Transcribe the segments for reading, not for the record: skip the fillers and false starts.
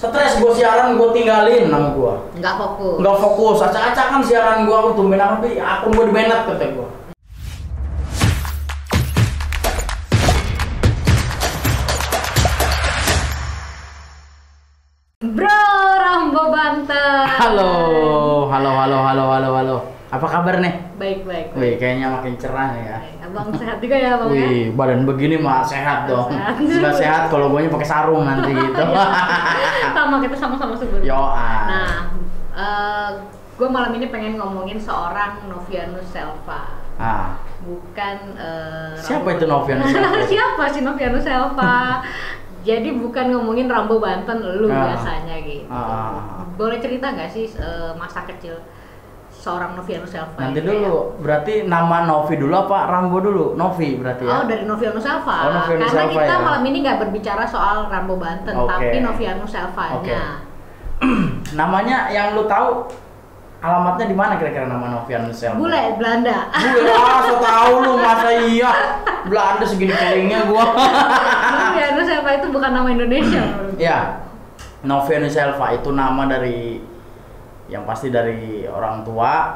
Stres gue siaran, gue tinggalin nama gue. Nggak fokus. Acak-acak kan siaran gue, tumben apa sih? Akun gue di-banned kata gue. Bro, Rambo Banten. Halo. Apa kabar nih? Baik. Wih, kayaknya makin cerah nih ya. Abang sehat juga ya, Bang ya? Wih, badan begini mah sehat dong. Nggak sehat kalau gue pakai sarung nanti gitu. Sama, kita sama-sama subur. Yoan. Nah, gue malam ini pengen ngomongin seorang Novianus Selva. Bukan siapa itu Novianus Selva? Siapa sih Novianus Selva? Jadi bukan ngomongin Rambo Banten lu biasanya gitu. Boleh cerita nggak sih masa kecil seorang Novianus Selva? Nanti dulu, berarti nama Novi dulu apa Rambo dulu? Novi berarti ya? Oh, dari Novianus Selva. Novianus Karena Selva, kita ya? malam ini nggak berbicara soal Rambo Banten, tapi Novianus Selvanya. Namanya yang lu tahu alamatnya di mana kira-kira nama Novianus Selva? Bule, Belanda. So tahu lu, masa iya? Belanda segini kelingnya gua. Novianus Selva itu bukan nama Indonesia. Ya, Novianus Selva itu nama dari yang pasti dari orang tua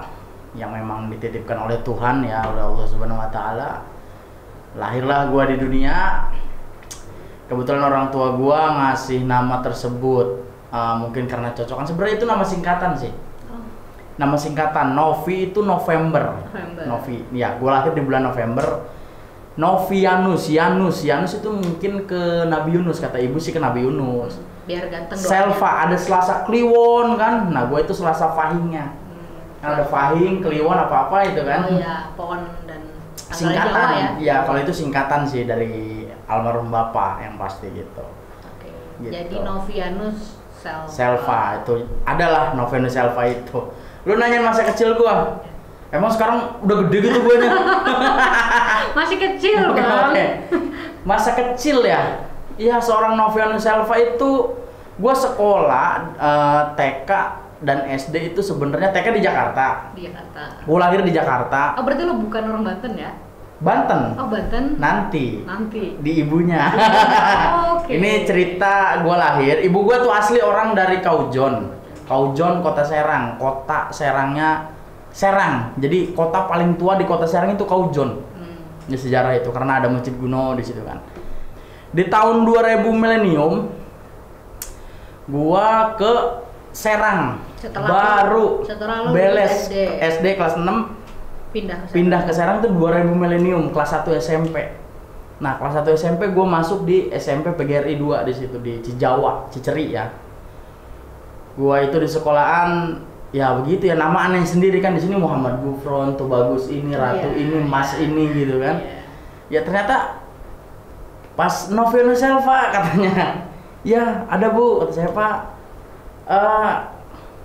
yang memang dititipkan oleh Tuhan ya, oleh Allah Subhanahu wa taala. Lahirlah gua di dunia. Kebetulan orang tua gua ngasih nama tersebut mungkin karena cocokan. Sebenarnya itu nama singkatan sih. Nama singkatan Novi itu November. Novi. Ya, gua lahir di bulan November. Novianus, Yanus itu mungkin ke Nabi Yunus, kata ibu sih ke Nabi Yunus. Biar ganteng doang. Selva ada Selasa Kliwon kan. Nah, gue itu Selasa Fahingnya. Kan ada Fahing, Kliwon apa-apa itu kan. Oh iya, pohon dan singkatan Jawa ya. Iya, kalau itu singkatan sih dari almarhum bapak yang pasti gitu. Oke. Gitu. Jadi Novianus Selva itu adalah Novianus Selva itu. Lu nanyain masa kecil gua. Emang sekarang udah gede gitu gue nya. Masih kecil, Bang. Masa kecil ya. Iya, seorang Novianus Selva itu gue sekolah TK dan SD itu sebenarnya TK di Jakarta. Di Jakarta. Gue lahir di Jakarta. Oh, berarti lo bukan orang Banten ya? Banten. Oh, Banten. Nanti. Di ibunya. Oke. Ini cerita gue lahir. Ibu gue tuh asli orang dari Kaujon, Kota Serang. Kota Serangnya Serang. Jadi kota paling tua di Kota Serang itu Kaujon. Di sejarah itu karena ada Masjid Kuno di situ kan. Di tahun 2000 milenium gua ke Serang. Setelah beres SD kelas 6 pindah ke Serang tuh 2000 milenium kelas 1 SMP. Nah, kelas 1 SMP gua masuk di SMP PGRI 2 di situ di Cijawa, Ciceri ya. Gua itu di sekolahan ya begitu ya, nama aneh sendiri kan. Di sini Muhammad Gufron tuh bagus ini, Ratu ini, Mas ini gitu kan. Ya ternyata pas Novianus Selva katanya, ya ada bu, kata saya Pak,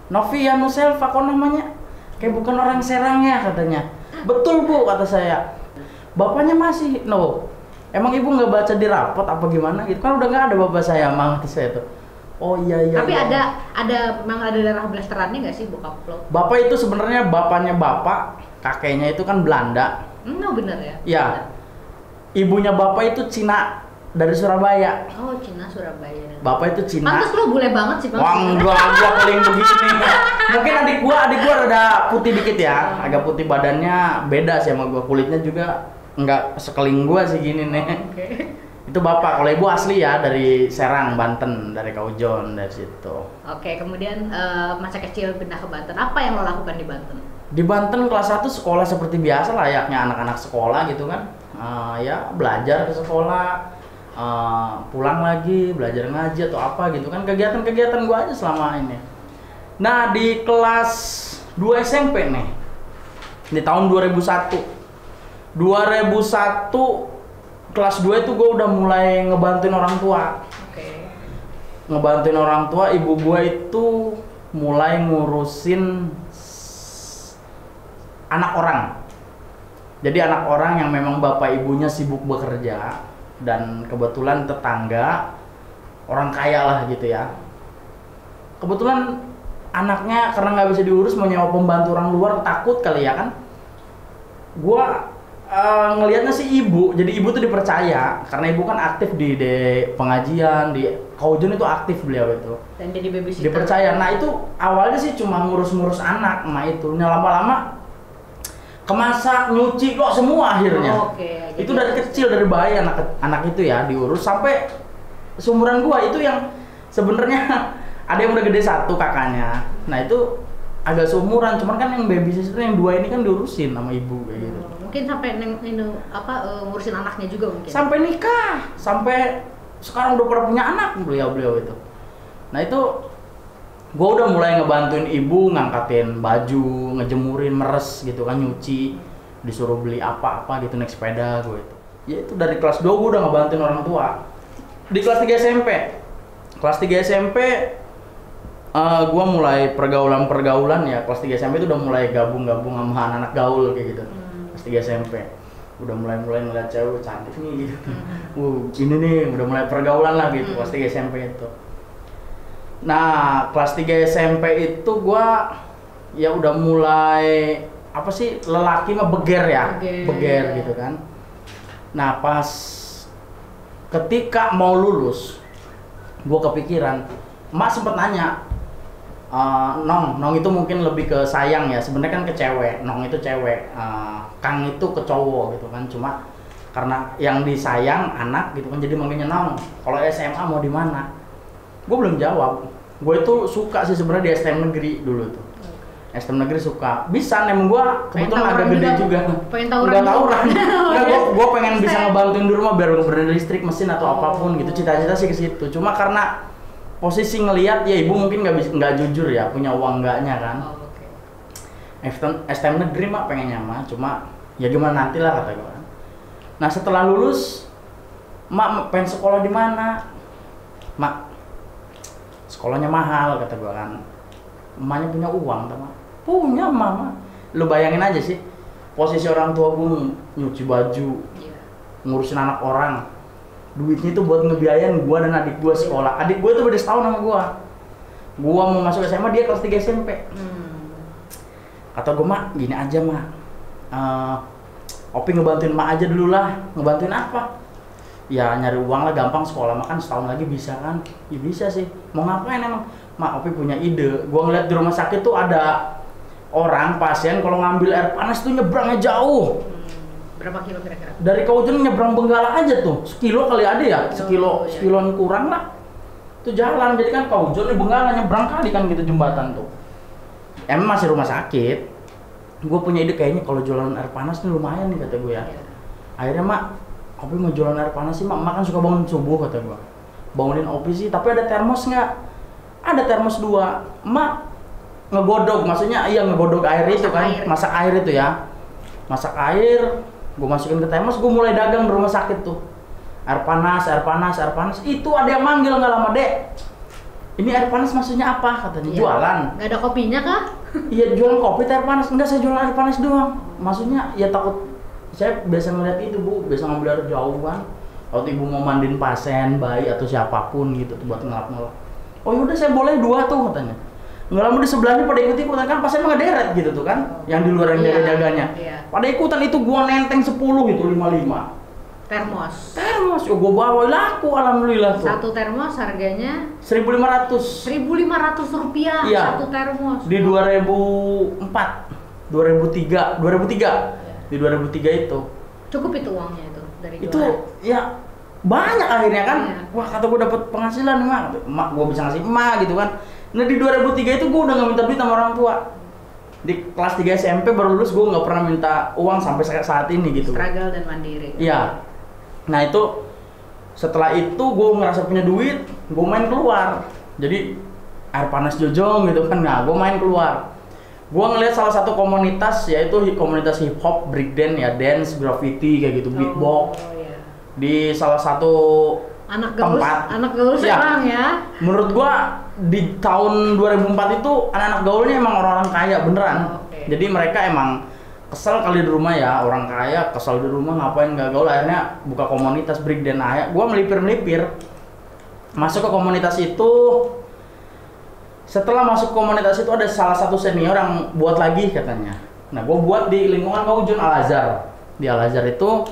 Novianus Selva kok namanya kayak bukan orang Serangnya katanya. Betul bu, kata saya. Bapaknya masih, no. Emang ibu nggak baca di rapot apa gimana gitu kan, udah nggak ada bapak saya, kata saya tuh. Oh iya. Tapi ya. memang ada darah blasterannya nggak sih bokap lo? Bapak itu sebenarnya bapaknya bapak, kakeknya itu kan Belanda. Bener ya? Ya. Ibunya bapak itu Cina dari Surabaya. Oh, Cina Surabaya. Bapak itu Cina. Pantes lo bule banget sih, Bang. Wah, gua paling begini. Mungkin adik gua rada putih dikit ya. Agak putih badannya, beda sih sama gua. Kulitnya juga enggak sekeling gua sih gini nih. Oke. Itu bapak, kalau ibu asli ya dari Serang, Banten, dari Kaujon, dari situ. Oke, kemudian masa kecil pindah ke Banten. Apa yang lo lakukan di Banten? Di Banten kelas 1 sekolah seperti biasa layaknya anak-anak sekolah gitu kan. Ya belajar ke sekolah, pulang lagi, belajar ngaji atau apa gitu kan. Kegiatan-kegiatan gua aja selama ini. Nah, di kelas 2 SMP nih, di tahun 2001 kelas 2 itu gue udah mulai ngebantuin orang tua. Oke. Ngebantuin orang tua, ibu gue itu mulai ngurusin anak orang. Jadi anak orang yang memang bapak ibunya sibuk bekerja dan kebetulan tetangga orang kaya lah gitu ya. Kebetulan anaknya karena nggak bisa diurus mau nyewa pembantu orang luar, takut kali ya kan. Gua ngelihatnya sih ibu, jadi ibu tuh dipercaya karena ibu kan aktif di pengajian, di Kaujun itu aktif beliau itu. Dan jadi babysitter. Dipercaya. Nah itu awalnya sih cuma ngurus-ngurus anak emak itu. Nah lama-lama kemasak, nyuci kok semua akhirnya. Itu dari kecil, dari bayi anak itu ya diurus sampai seumuran gua itu yang sebenarnya ada yang udah gede satu kakaknya. Nah itu agak seumuran, cuman kan yang babysitter yang dua ini kan diurusin sama ibu kayak gitu. Mungkin sampai ngurusin anaknya juga mungkin. Sampai nikah, sampai sekarang udah pernah punya anak beliau itu. Nah itu gue udah mulai ngebantuin ibu ngangkatin baju, ngejemurin, meres gitu kan, nyuci, disuruh beli apa-apa gitu, naik sepeda gue itu. Ya itu dari kelas 2 gue udah ngebantuin orang tua. Di kelas 3 SMP. Kelas 3 SMP gue mulai pergaulan ya. Kelas 3 SMP itu udah mulai gabung-gabung sama anak gaul kayak gitu. Kelas 3 SMP udah mulai ngeliat cewek cantik nih gitu. Ini nih udah mulai pergaulan lah gitu. Kelas 3 SMP itu. Nah, kelas 3 SMP itu gua ya udah mulai apa sih, lelaki mah beger ya, beger gitu kan. Nah, pas ketika mau lulus, gua kepikiran, emak sempet nanya, Nong itu mungkin lebih ke sayang ya, sebenarnya kan ke cewek, Nong itu cewek, Kang itu ke cowok gitu kan, cuma karena yang disayang anak gitu kan, jadi manggilnya Nong. Kalau SMA mau di mana? Gue belum jawab. Gue itu suka sih sebenarnya di STM negeri dulu tuh. STM negeri suka. Bisa emang gue kebetulan agak gede juga. Pengen tawuran. Enggak tawuran. Enggak, gue pengen bisa ngebantuin di rumah biar bener listrik, mesin atau apapun gitu. Cita-cita sih ke situ. Cuma karena posisi ngelihat ya ibu mungkin nggak jujur ya, punya uang enggaknya kan. STM negeri mah pengennya mah, cuma ya gimana nanti lah kata gue. Nah setelah lulus, mak pengen sekolah di mana? Mak, sekolahnya mahal kata gue kan. Emaknya punya uang, teman. Punya mama. Lu bayangin aja sih, posisi orang tua gue nyuci baju, ngurusin anak orang. Duitnya itu buat ngebiayain gue dan adik gue sekolah. Adik gue tuh beda setahun sama gue. Gue mau masuk SMA, dia kelas 3 SMP. Kata gue, mak gini aja mak, Opi ngebantuin mak aja dulu lah. Ngebantuin apa? Ya nyari uang lah, gampang, sekolah makan setahun lagi bisa kan? Ya bisa sih. Mau ngapain emang? Mak, Opi punya ide. Gua ngeliat di rumah sakit tuh ada orang pasien kalau ngambil air panas tuh nyebrangnya jauh. Berapa kilo kira-kira? Dari Kaujun nyebrang Benggala aja tuh, sekilo kali ada ya, sekiloan kurang lah. Itu jalan, jadi kan Kaujun di Benggala nyebrang kali kan gitu jembatan tuh. Emang masih rumah sakit. Gue punya ide kayaknya kalau jualan air panas nih lumayan nih kata gue ya. Akhirnya mak, Opi mau jualan air panas sih mak kan suka bangun subuh kata gue. Bangunin Opi sih, tapi ada termos nggak? Ada termos 2. Mak ngegodok, maksudnya iya ngegodok air itu kan, masak air itu ya. Masak air, gue masukin ke termos, gue mulai dagang di rumah sakit tuh. Air panas. Itu ada yang manggil nggak lama, Dek. Ini air panas maksudnya apa? Katanya jualan. Nggak ada kopinya kah? Iya jualan kopi air panas. Enggak, saya jualan air panas doang. Maksudnya ya takut, saya biasa ngeliat itu bu, biasa ngambil air jauh kan. Kalau ibu mau mandiin pasien, bayi atau siapapun gitu tuh buat ngelap-ngelap. Oh yaudah saya boleh 2 tuh katanya. Nggak lama di sebelahnya pada ikut-ikutan kan, pasien mah ngederet gitu tuh kan. Yang di luar yang jaga-jaganya. Pada ikutan itu gua nenteng 10 gitu, 55. Termos, ya gue bawa laku alhamdulillah tuh. Satu termos harganya 1.500 rupiah. Iya. Satu termos. Di 2003 di 2003 itu. Cukup itu uangnya itu dari jualan? Itu ya banyak akhirnya kan. Wah kata gue dapet penghasilan mak gue bisa ngasih emak gitu kan. Nah di 2003 itu gue udah gak minta duit sama orang tua. Di kelas 3 SMP baru lulus gue gak pernah minta uang sampai saat ini gitu. Struggle dan mandiri. Iya. Nah itu setelah itu gue ngerasa punya duit, gue main keluar. Jadi air panas Jojong gitu kan. Nah gue main keluar. Gue ngeliat salah satu komunitas, yaitu komunitas hip hop, breakdance ya, dance, graffiti kayak gitu, beatbox. Di salah satu tempat. Anak gaul sekarang ya. Menurut gue di tahun 2004 itu anak-anak gaulnya emang orang-orang kaya beneran. Jadi mereka emang kesel kali di rumah ya, orang kaya kesel di rumah ngapain gak gaul, akhirnya buka komunitas breakdance. Nah, gue melipir masuk ke komunitas itu. Setelah masuk komunitas itu ada salah satu senior yang buat lagi katanya. Nah, gue buat di lingkungan Kaujun Al-Azhar. Di Al-Azhar itu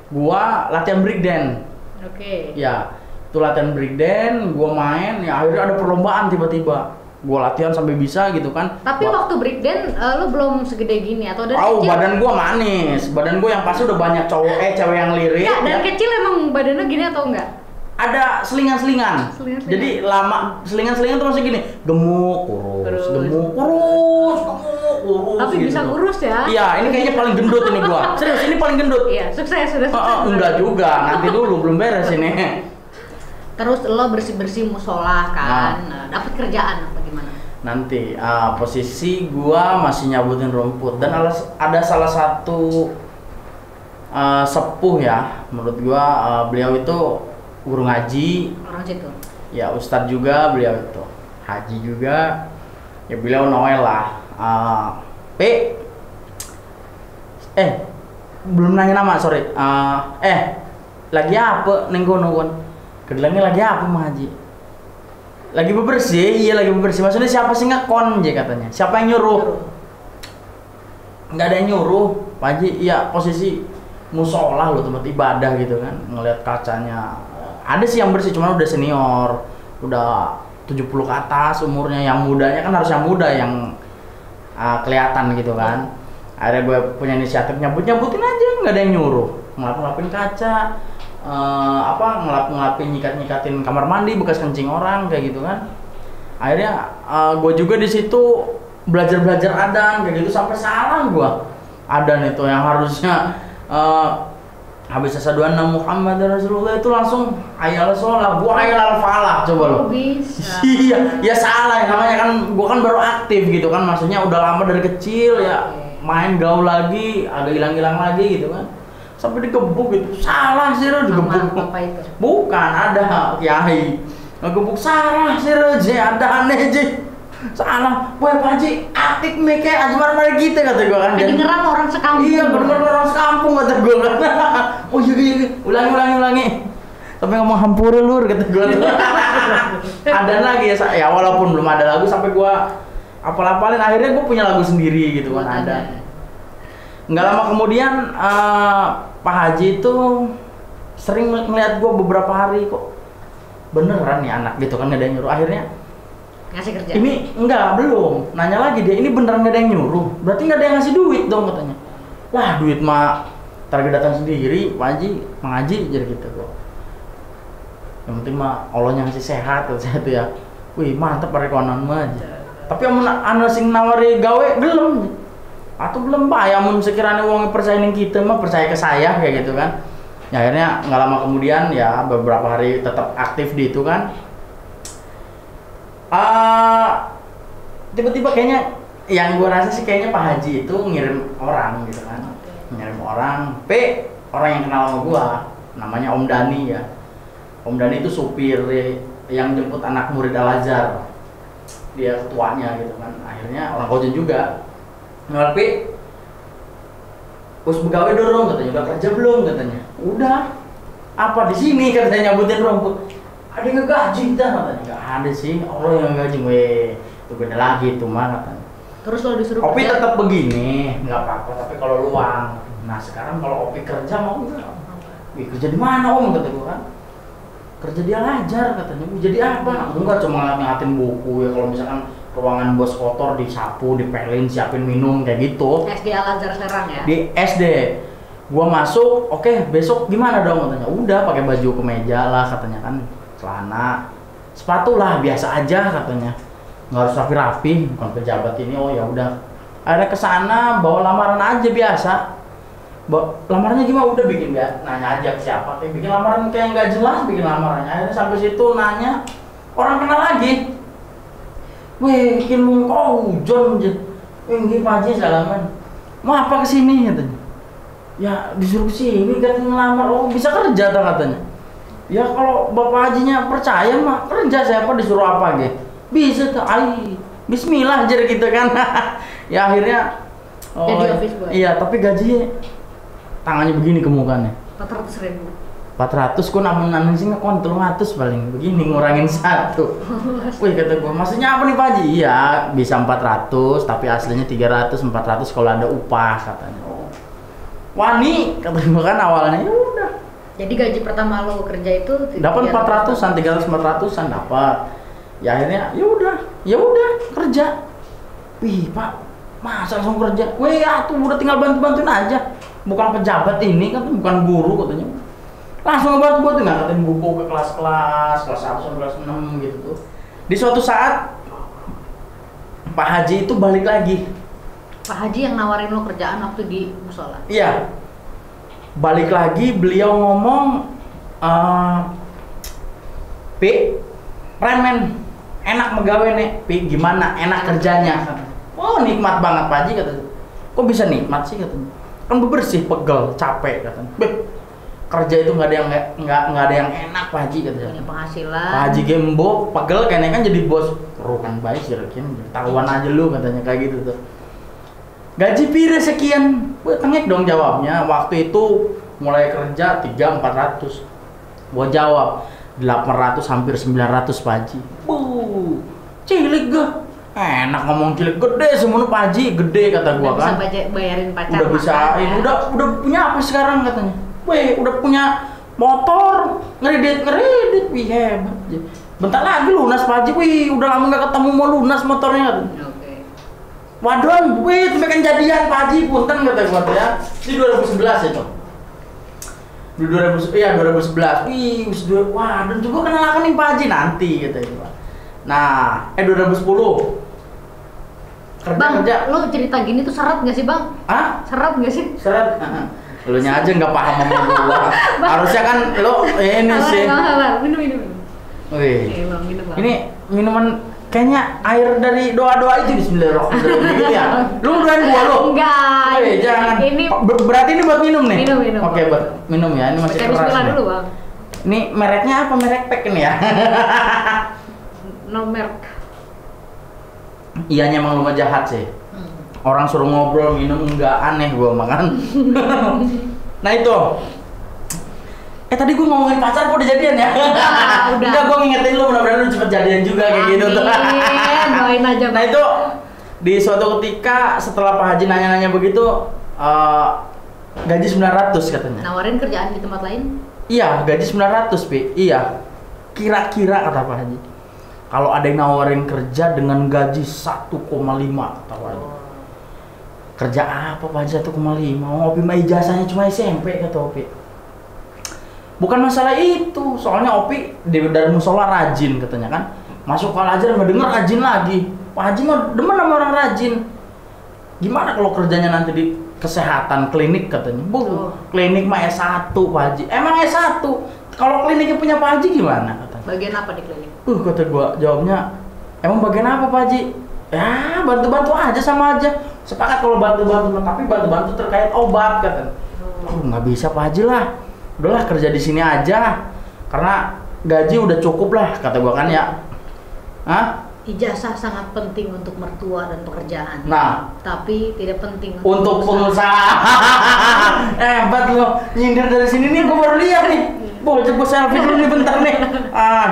gue latihan breakdance. Oke. Ya, Itu latihan breakdance, gue main, ya akhirnya ada perlombaan tiba-tiba. Gue latihan sampai bisa gitu kan. Tapi waktu breakdance lu belum segede gini atau dari kecil? Badan gue manis. Badan gue yang pasti udah banyak cewek yang lirik. Ya, dari kecil emang badan lu gini atau enggak? Ada selingan-selingan. Jadi lama selingan-selingan tuh masih gini, gemuk, kurus. Tapi gitu. Bisa kurus ya? Iya, ini kayaknya paling gendut ini gua. Serius, ini paling gendut. Iya, sukses sudah sukses. Enggak juga, nanti dulu belum beres ini. Terus lo bersih-bersih musola kan, dapat kerjaan apa gimana? Nanti posisi gua masih nyabutin rumput dan ada salah satu sepuh ya, menurut gua beliau itu guru ngaji. Orang situ. Ya ustadz juga beliau itu, haji juga. Ya beliau Noel lah. Belum nanya nama, sorry. Lagi apa neng kono? Kedelangnya lagi apa Mah Haji? Lagi bebersih, iya lagi bebersih. Maksudnya siapa sih ngekon aja katanya? Siapa yang nyuruh? Nggak ada yang nyuruh, Pak Haji. Iya posisi musola loh, tempat ibadah gitu kan. Ngeliat kacanya. Ada sih yang bersih, cuman udah senior, udah 70 ke atas umurnya. Yang mudanya kan harus yang muda yang kelihatan gitu kan. Akhirnya gue punya inisiatif nyabutin aja, nggak ada yang nyuruh. Ngelap-ngelapin kaca. Ngelapin nyikat-nyikatin kamar mandi bekas kencing orang kayak gitu kan. Akhirnya gue juga di situ belajar adan kayak gitu sampai salah gue. Adan itu yang harusnya habis asyhadu anna Muhammadar Rasulullah itu langsung hayal sholat, gue hayal al-falah coba lo. Bisa. Iya, ya salah namanya kan, gue kan baru aktif gitu kan, maksudnya udah lama dari kecil ya main gaul lagi, agak hilang lagi gitu kan. Sampai digebuk gitu, salah sih lo digebuk. Apa itu? Bukan, ada kiai ngegebuk, salah sih lo ada aneh sih, salah. Wah Pak Haji aktif nih kayak aja gitu kata gue kan. Kedengeran orang sekampung. Iya, kedengeran orang sekampung kata gue kan. Oh iya, ulangi. Sampai ngomong hampura lur kata gue. Ada lagi ya, walaupun belum ada lagu sampai gue apal-apalin, akhirnya gue punya lagu sendiri gitu kan. Ada. Nggak lama kemudian Pak Haji itu sering ngeliat gue beberapa hari kok beneran nih anak gitu kan, nggak ada yang nyuruh. Akhirnya ngasih kerja. Ini enggak, belum nanya lagi dia, ini beneran nggak ada yang nyuruh, berarti nggak ada yang ngasih duit dong katanya. Lah duit mah target datang sendiri, Pak Haji mengaji jadi gitu kok. Yang penting mah Allah yang ngasih sehat tuh ya. Wih mantep perekonomian mah aja. Tapi yang anu sing nawari gawe belum. Atau belum Pak, ya mun sekiranya uangnya percaya ning kita mah percaya ke saya kayak gitu kan. Ya akhirnya nggak lama kemudian ya beberapa hari tetap aktif di itu kan. Tiba-tiba kayaknya yang gue rasa sih kayaknya Pak Haji itu ngirim orang gitu kan. Ngirim orang, orang yang kenal sama gua namanya Om Dani ya. Om Dani itu supir yang jemput anak murid Al-Azhar. Dia ketuanya gitu kan. Akhirnya orang Kojen juga. Ngerti, us begawe dorong katanya, udah kerja belum katanya. Udah, apa di sini katanya nyabutin rumput. Ada yang ngegaji kita katanya, nggak ada sih, Allah yang gaji, weh, itu beda lagi itu mah katanya. Terus lo disuruh Opi tetap begini, nggak apa-apa, tapi kalau luang. Nah sekarang kalau Opi kerja mau nggak? Wih kerja di mana Om kata gue kan? Kerja di Al-Azhar katanya, jadi apa? Enggak cuma ngatin buku ya, kalau misalkan ruangan bos kotor disapu, dipelin, siapin minum kayak gitu. SD Al-Azhar Serang ya? Di SD. Gua masuk, oke, besok gimana dong katanya. Udah pakai baju kemeja lah katanya kan, celana, sepatu lah biasa aja katanya. Nggak harus rapi-rapi, bukan pejabat ini. Oh ya udah. Akhirnya kesana bawa lamaran aja biasa. Lamarannya gimana? Udah bikin ya, nanya aja ke siapa. Bikin lamaran kayak nggak jelas, bikin lamarannya. Akhirnya sampai situ nanya, orang kenal lagi. Weh, bikin mau kau hujan aja. Wih, Pak Haji salaman. Mau apa kesini katanya? Ya disuruh kesini katanya ngelamar. Oh bisa kerja katanya. Ya kalau Bapak Hajinya percaya mah kerja, siapa disuruh apa gitu. Bisa tuh, Bismillah jadi gitu kan. Ya akhirnya iya, tapi gajinya tangannya begini ke mukanya. 400.000. 400 ku namun sih ngekon 300 paling begini ngurangin 1. Wih kata gue, maksudnya apa nih Pak Haji? Iya bisa 400 tapi aslinya 300 400 kalau ada upah katanya. Wani kata gue kan awalnya, ya udah Jadi gaji pertama lo kerja itu dapat 400-an, 300-400-an dapat. Ya akhirnya ya udah kerja. Wih Pak, masa langsung kerja? Wih tuh udah tinggal bantu-bantuin aja. Bukan pejabat ini kan, bukan guru katanya. Langsung bantu-bantuin, nggak katanya buku ke kelas-kelas, kelas 1 sampai kelas 6 gitu tuh. Di suatu saat Pak Haji itu balik lagi. Pak Haji yang nawarin lo kerjaan waktu di musola? Iya. Balik lagi, beliau ngomong, Pi, remen, enak megawe nih, Pi, gimana, enak kerjanya? Oh nikmat banget Pak Haji katanya. Kok bisa nikmat sih katanya? Kan bebersih, pegel, capek katanya. Kerja itu nggak ada yang enak Pak Haji katanya. Punya penghasilan. Pak Haji gembok, pegel kayaknya kan jadi bos. Rukan baik sih, tahuan aja lu katanya kayak gitu tuh. Gaji pire sekian, tengek dong jawabnya. Waktu itu mulai kerja 300-400. Gua jawab 800 hampir 900 Pak Haji. Cilik gak? Enak ngomong cilik, gede semuanya Pak Haji, gede kata gua kan. Udah bisa bayarin pacar. Udah bisa, udah punya apa sekarang katanya? Weh, udah punya motor, ngeredit, wih hebat. Bentar lagi lunas Pak Haji, wih udah lama nggak ketemu mau lunas motornya. Waduh, wih, itu kan jadian Pak Haji, punten kata gua tuh ya. Di 2011 itu. Di 2011. Wih, wah, dan juga kenal nih Pak Haji nanti katanya. Nah, 2010. Kerja. Lo cerita gini tuh seret nggak sih Bang? Hah? Seret nggak sih? Seret. Lu nya aja nggak paham sama gua. Harusnya kan lo ini sih. Minum. Wih. Ini minuman kayaknya air dari doa-doa itu bismillahirrahmanirrahim gitu ya. Lu doain gua lo. Enggak. Wih, jangan. Ini berarti ini buat minum nih. Minum. Oke, buat minum ya. Ini masih keras. Bismillah dulu, Bang. Ini mereknya apa? Merek pack ini ya. No merek. Ianya emang lumayan jahat sih. Orang suruh ngobrol minum enggak, aneh gua makan. Nah itu. Tadi gue ngomongin pacar kok udah jadian ya? Udah. Enggak, gue ngingetin lu mudah-mudahan lu cepet jadian juga kayak gitu tuh. Doain aja. Nah itu di suatu ketika setelah Pak Haji nanya-nanya begitu, gaji 900 katanya. Nawarin kerjaan di tempat lain? Iya, gaji 900 Pi. Iya. Kira-kira kata Pak Haji, kalau ada yang nawarin kerja dengan gaji 1,5 kata Pak Haji. Kerja apa Pak Haji 1,5? Opi mah ijazahnya cuma SMP kata Opi. Bukan masalah itu, soalnya Opi dari musola rajin katanya kan. Masuk Al Azhar nggak denger rajin lagi. Pak Haji mah demen sama orang rajin. Gimana kalau kerjanya nanti di kesehatan klinik katanya? Klinik mah S1 Pak Haji. Emang S1. Kalau kliniknya punya Pak Haji gimana katanya? Bagian apa di klinik? Kata gua jawabnya, emang bagian apa Pak Haji? Ya bantu-bantu aja sama aja. Sepakat kalau bantu-bantu, tapi bantu-bantu terkait obat katanya. Nggak bisa Pak Haji lah. Udahlah kerja di sini aja. Karena gaji udah cukup lah kata gua kan ya. Hah? Ijazah sangat penting untuk mertua dan pekerjaan. Nah, tapi tidak penting untuk pengusaha. Hebat lo, nyindir dari sini nih, gue baru lihat nih. Bocah gue selfie dulu nih bentar nih.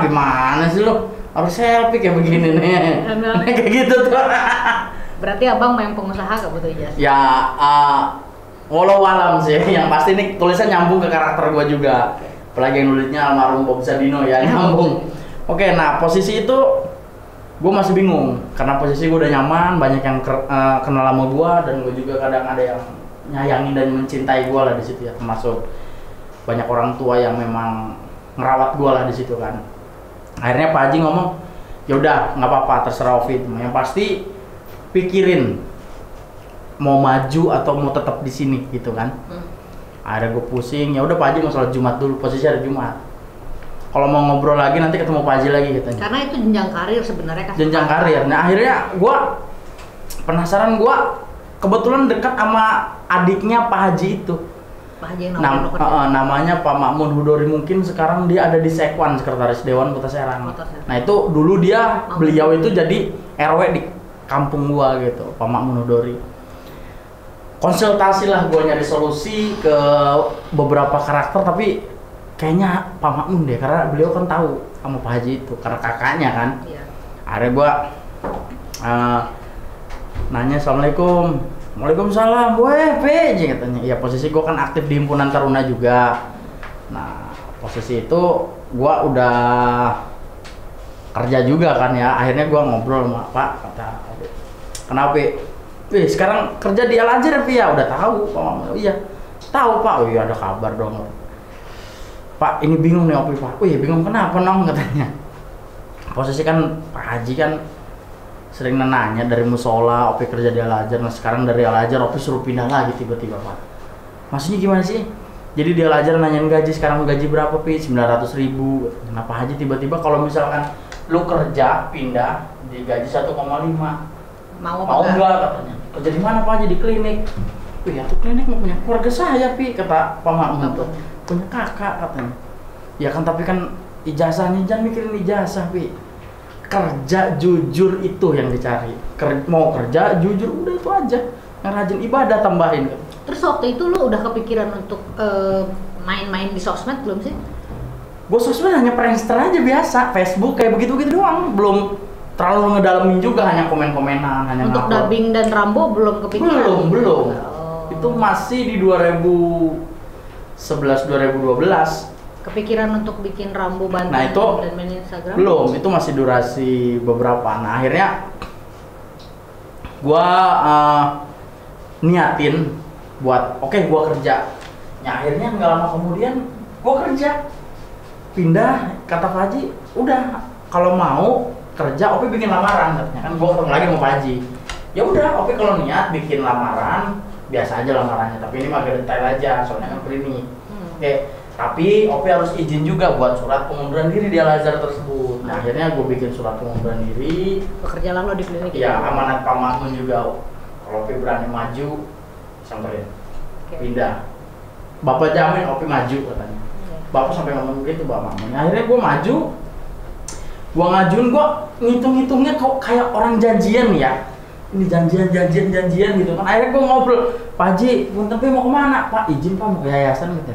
Gimana sih lo? Harus selfie kayak begini nih. Kayak gitu tuh. Berarti abang main pengusaha gak butuh ijazah? Ya, walau alam sih. Yang pasti nih tulisan nyambung ke karakter gue juga. Apalagi yang nulisnya almarhum Bob Sadino ya, nyambung. Oke, nah posisi itu gue masih bingung karena posisi gue udah nyaman, banyak yang kenal sama gue, dan gue juga kadang ada yang nyayangi dan mencintai gue lah di situ ya, termasuk banyak orang tua yang memang ngerawat gue lah di situ kan. Akhirnya Pak Haji ngomong, ya udah nggak apa-apa terserah Ovi, yang pasti pikirin mau maju atau mau tetap di sini gitu kan. Akhirnya gue pusing, ya udah Pak Haji mau sholat Jumat dulu, posisi hari Jumat. Kalau mau ngobrol lagi nanti ketemu Pak Haji lagi katanya. Karena itu jenjang karir sebenarnya kan. Jenjang karir. Nah akhirnya gue penasaran, gue kebetulan dekat sama adiknya Pak Haji itu. Pak Haji yang namanya Pak Makmun Hudori, mungkin sekarang dia ada di Sekwan, Sekretaris Dewan Kota Serang. Nah itu dulu beliau itu jadi RW di kampung gua gitu, Pak Makmun Hudori. Konsultasi lah gue nyari solusi ke beberapa karakter, tapi kayaknya Pak Makmun deh, karena beliau kan tahu sama Pak Haji itu, karena kakaknya kan. Iya. Akhirnya gua nanya, assalamualaikum. Waalaikumsalam, PJ katanya. Ya posisi gua kan aktif di himpunan taruna juga. Nah posisi itu gua udah kerja juga kan ya, akhirnya gua ngobrol sama Pak, kata kenapa? Wih sekarang kerja di Al Azhar ya? Udah tahu Pak. Iya tahu Pak. Oh iya ada kabar dong Pak, ini bingung nih Opi Pak. Wih bingung kenapa Nong, katanya. Posisi kan Pak Haji kan sering nanya dari musola Opi kerja di Al Azhar. Nah sekarang dari Al Azhar Opi suruh pindah lagi tiba-tiba Pak. Maksudnya gimana sih? Jadi di Al Azhar nanyain gaji, sekarang gaji berapa Pi? 900.000. Kenapa Haji tiba-tiba kalau misalkan lu kerja pindah di gaji 1,5 mau enggak katanya? Kerja di mana Pak Haji? Di klinik. Wih ya tuh klinik mau punya keluarga saya Pi, kata Pak Makmun tuh. Punya kakak katanya. Ya kan tapi kan ijazahnya, jangan mikirin ijazah Pi. Kerja jujur itu yang dicari. Mau kerja jujur udah itu aja. Yang rajin ibadah tambahin. Terus waktu itu lu udah kepikiran untuk main-main di sosmed belum sih? Gue sosmed hanya prankster aja biasa, Facebook kayak begitu-begitu doang, belum terlalu ngedalamin juga, hanya komen-komenan, hanya untuk dubbing dan Rambo belum kepikiran? Belum. Itu masih di 2011-2012. Kepikiran untuk bikin Rambo Banten nah, itu dan main Instagram? Belum, itu masih durasi beberapa. Nah akhirnya gua niatin buat gua kerja. Nah akhirnya nggak lama kemudian gua kerja, pindah. Kata Faji, udah kalau mau kerja Opi bikin lamaran, katanya. Kan gua ketemu lagi sama Faji. Ya udah, Opi kalau niat bikin lamaran biasa aja lamarannya, tapi ini mah agak detail aja soalnya kan klinik. Oke, tapi Opi harus izin juga buat surat pengunduran diri di Al Azhar tersebut. Nah akhirnya gue bikin surat pengunduran diri. Pekerjaan lo di klinik? Ya amanat Pak Makmun juga. Kalau Opi berani maju, samperin. Pindah. Bapak jamin Opi maju katanya. Bapak sampai ngomong gitu Pak Makmun. Akhirnya gue maju. Gue ngajuin, gue ngitung-ngitungnya kok kayak orang janjian ya. Ini janjian gitu kan. Akhirnya gue ngobrol, Pak Haji, tapi mau kemana? Pak izin Pak mau ke yayasan gitu.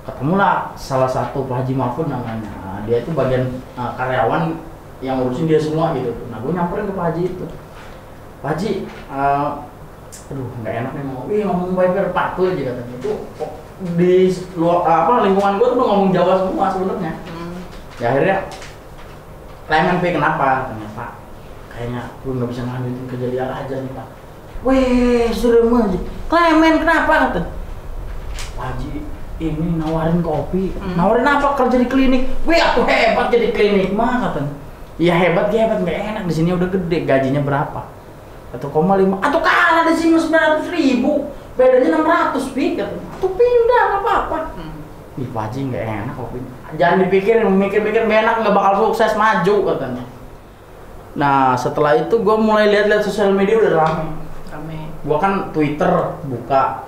Ketemulah salah satu Pak Haji Mahfud namanya. Nah, dia itu bagian karyawan yang ngurusin dia semua gitu. Nah gue nyamperin ke Pak Haji itu. Pak Haji, aduh nggak enak nih ngomong baik patuh aja katanya. Itu di luar lingkungan gue tuh udah ngomong Jawa semua sebenarnya. Ya akhirnya Klemen P kenapa? Katanya Pak, kayaknya gue nggak bisa ngelanjutin kerja di Al Azhar nih Pak. Weh sudah mah Haji. Klemen kenapa? Kata Pak Haji ini nawarin kopi. Nawarin apa? Kerja di klinik. Weh aku hebat jadi klinik mah katanya. Iya hebat nggak enak di sini udah gede. Gajinya berapa? 1,5. Atau kalah di sini 900.000. Bedanya 600 Pi katanya. Tuh pindah nggak apa-apa. Ih Pak Haji nggak enak kopinya. Jangan dipikirin, mikir-mikir nggak enak, nggak bakal sukses maju katanya. Nah setelah itu gue mulai lihat sosial media udah rame. Gue kan Twitter buka,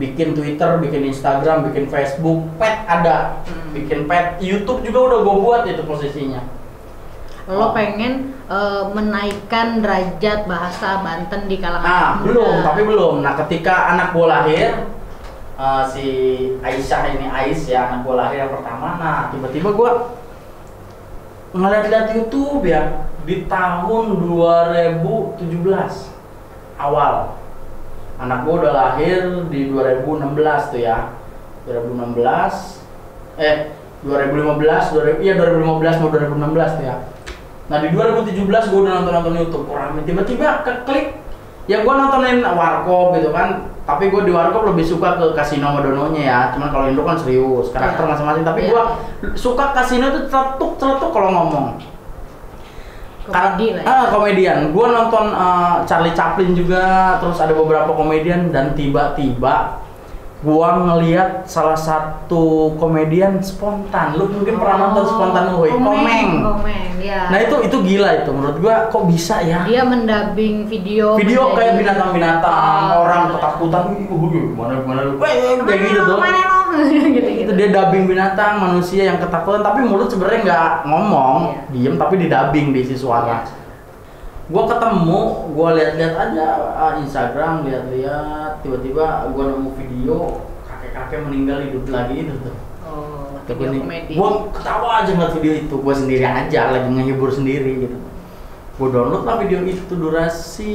bikin Twitter, bikin Instagram, bikin Facebook, pet ada, bikin pet, YouTube juga udah gue buat itu posisinya. Lo pengen menaikkan derajat bahasa Banten di kalangan muda? Belum. Nah ketika anak gue lahir, si Aisyah ini anak gue lahir yang pertama. Nah tiba-tiba gue ngeliat YouTube ya di tahun 2017 awal. Anak gue udah lahir di 2016 tuh ya. 2015 mau 2016 tuh ya. Nah di 2017 gue udah nonton YouTube orang tiba-tiba keklik. Ya gue nontonin Warkop gitu kan. Tapi gue di Warkop lebih suka ke Kasino Madononya ya. Cuman kalau Indo kan serius, karakter masing-masing. Tapi gue suka Kasino itu celetuk kalau ngomong. Komedian. Gue nonton Charlie Chaplin juga, terus ada beberapa komedian dan tiba-tiba gue ngelihat salah satu komedian spontan. Lu mungkin pernah nonton Spontan Uhuy? Komeng. Ya. Nah itu gila itu menurut gue, kok bisa ya? Dia mendubbing video kayak binatang-binatang, orang ketakutan, gimana lu? Kayak gitu tuh. Itu dia dubbing binatang, manusia yang ketakutan, tapi mulut sebenarnya nggak ngomong, diem tapi didubbing diisi suara. Gue ketemu, gue lihat-lihat aja Instagram, lihat-lihat, tiba-tiba gue nemu video kakek-kakek meninggal hidup lagi itu tuh. Video komedi. Gue ketawa aja ngeliat video itu, gue sendiri aja lagi ngehibur sendiri gitu. Gue download lah video itu, durasi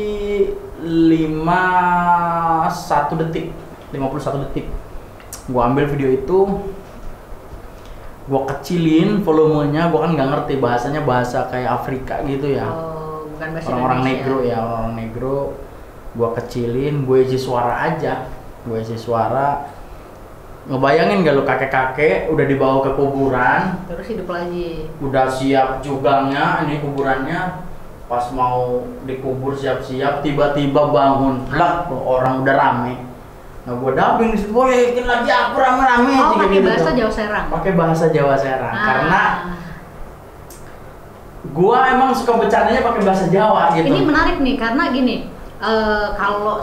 51 detik. gue ambil video itu, gue kecilin volumenya, gue kan nggak ngerti bahasanya, bahasa kayak Afrika gitu ya. Bukan bahasa orang-orang Indonesia. negro ya, orang negro. Gue kecilin, gue isi suara aja, gue isi suara. Ngebayangin gak lu kakek-kakek udah dibawa ke kuburan, terus hidup lagi, udah siap jugangnya, ini kuburannya, pas mau dikubur siap-siap, tiba-tiba bangun, lah orang udah rame. Nah gue dubbing di situ, boy, ikin lagi aku rame-rame. Pakai bahasa Jawa Serang. Pakai bahasa Jawa Serang, karena gue emang suka bercandanya pakai bahasa Jawa gitu. Ini menarik nih karena gini, kalau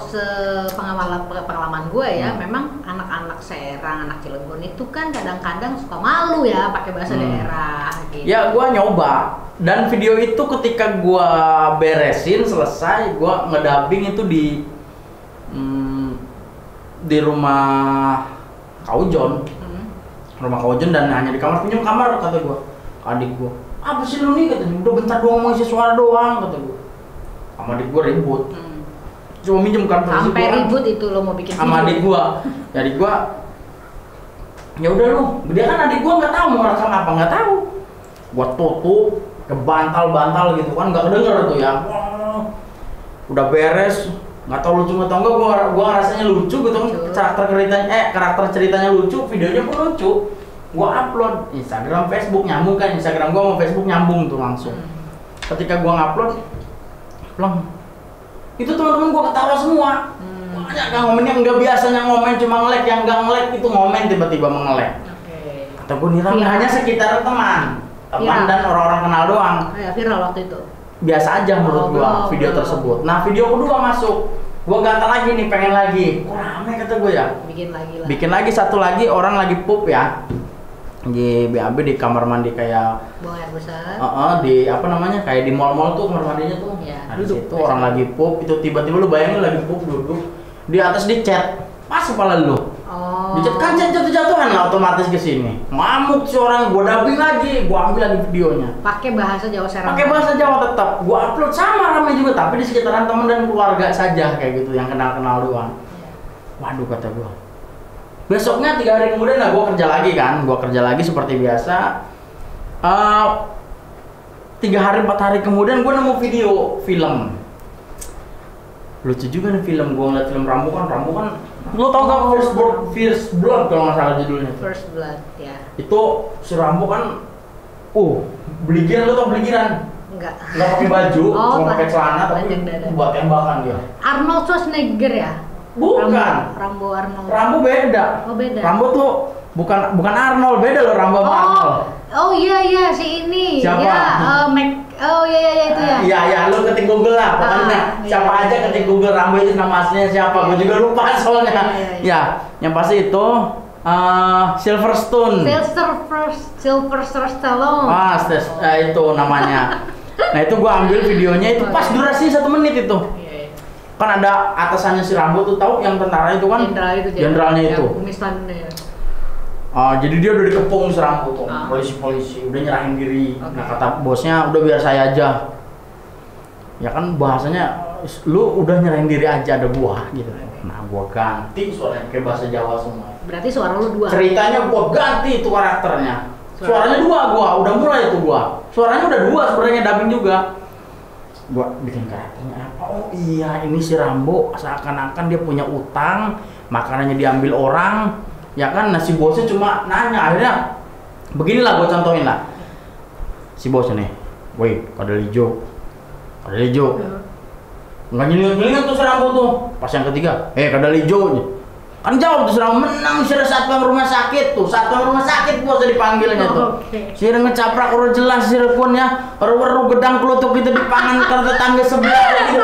pengalaman gue ya, memang anak-anak Serang, anak Cilegon itu kan kadang-kadang suka malu ya pakai bahasa daerah. Gitu. Ya gue nyoba, dan video itu ketika gue beresin selesai, gue ngedubbing itu di rumah Kaujon, rumah Kaujon, dan hanya di kamar, pinjam kamar kata gue, adik gue, apa sih lu nih katanya, udah bentar doang mau isi suara doang kata gue, sama adik gue ribut. Cuma minjem kan sampai ribut itu lo mau bikin sama adik gua. Ya adik gua, ya udah lu, dia kan adik gua nggak tahu mau rekam apa, nggak tahu. Gua tutup ke bantal gitu kan, nggak kedenger tuh ya. Wah, udah beres, nggak tahu lucu atau enggak, gua rasanya lucu gitu kan, karakter ceritanya lucu, videonya pun lucu. Gua upload Instagram, Facebook, nyambung kan, Instagram gua sama Facebook nyambung tuh langsung. Ketika gua ngupload, plong, itu teman-teman gua ketawa semua. Banyak kan ngomen yang nggak biasanya ngomen cuma nge-like, yang nggak nge-like itu ngomen tiba-tiba menge-like. Kata gua nih hanya sekitar teman dan orang-orang kenal doang. Viral waktu itu. Biasa aja menurut gua video tersebut. Nah video kedua masuk, gua gatal lagi nih, pengen lagi. Kok rame kata gua ya. Bikin lagi satu lagi, orang lagi pup ya. Di BAB di kamar mandi kayak buang air besar. Di apa namanya, kayak di mall-mall tuh kamar mandinya tuh. Ya, nah, di situ orang lagi pup, itu tiba-tiba lu bayangin lagi pup duduk di atas dicat, pas kepala lu. Dicat kan jatuh-jatuhan lah otomatis ke sini. Ngamuk si orang, gua dubbing lagi, gua ambil lagi videonya. Pakai bahasa Jawa Serang. Pakai bahasa Jawa tetap. Gua upload sama ramai juga, tapi di sekitaran teman dan keluarga saja kayak gitu yang kenal-kenal doang. Waduh kata gua. Besoknya 3 hari kemudian lah gue kerja lagi kan, gue kerja lagi seperti biasa. 3 hari 4 hari kemudian gue nemu video film. Lucu juga nih film, gue ngeliat film Rambo kan, lo tau gak First Blood kalau nggak salah judulnya. First Blood ya. Itu si Rambo kan, beligiran, lo tau beligiran? Nggak pakai baju, cuma pakai celana tapi buat tembakan dia. Arnold Schwarzenegger ya? Bukan. Rambo Arnold. Rambo beda. Oh beda. Rambo tuh bukan Arnold, beda loh Rambo sama Arnold. Oh iya si ini. Siapa? Ya, itu ya. Iya, lu ketik Google lah pokoknya. Siapa aja ketik Google Rambo itu nama aslinya siapa? Gue juga lupa soalnya. Ya, yang pasti itu Sylvester Stallone. Itu namanya. Nah, itu gua ambil videonya itu pas durasinya 1 menit itu. Kan ada atasannya si Rambo tuh, tahu yang tentara itu kan, jenderalnya itu. Jadi dia udah dikepung si Rambo tuh, polisi udah nyerahin diri. Nah kata bosnya udah biar saya aja. Ya kan bahasanya, lu udah nyerahin diri aja, ada gua gitu. Nah gua ganti suaranya kayak bahasa Jawa semua. Berarti suara lu 2. Ceritanya gua ganti itu karakternya. Suaranya 2 gua, udah mulai itu gua. Suaranya udah 2 sebenarnya, dubbing juga. Gua bikin karakternya apa? Oh iya, ini si Rambo seakan-akan dia punya utang, makanannya diambil orang, ya kan? Nah si bosnya cuma nanya, akhirnya beginilah gua contohin lah. Si bosnya nih, woi kadal hijau, nggak nyelingan tuh si Rambo tuh. Pas yang ketiga, kadal hijau, kan jawab tuh si Rambo, menang si satpam rumah sakit tuh, satpam rumah sakit bosnya dipanggilnya tuh. Si ngecaprak udah jelas si rekunnya, baru gedang kelutuk gitu dipangan ke tetangga sebelah gitu.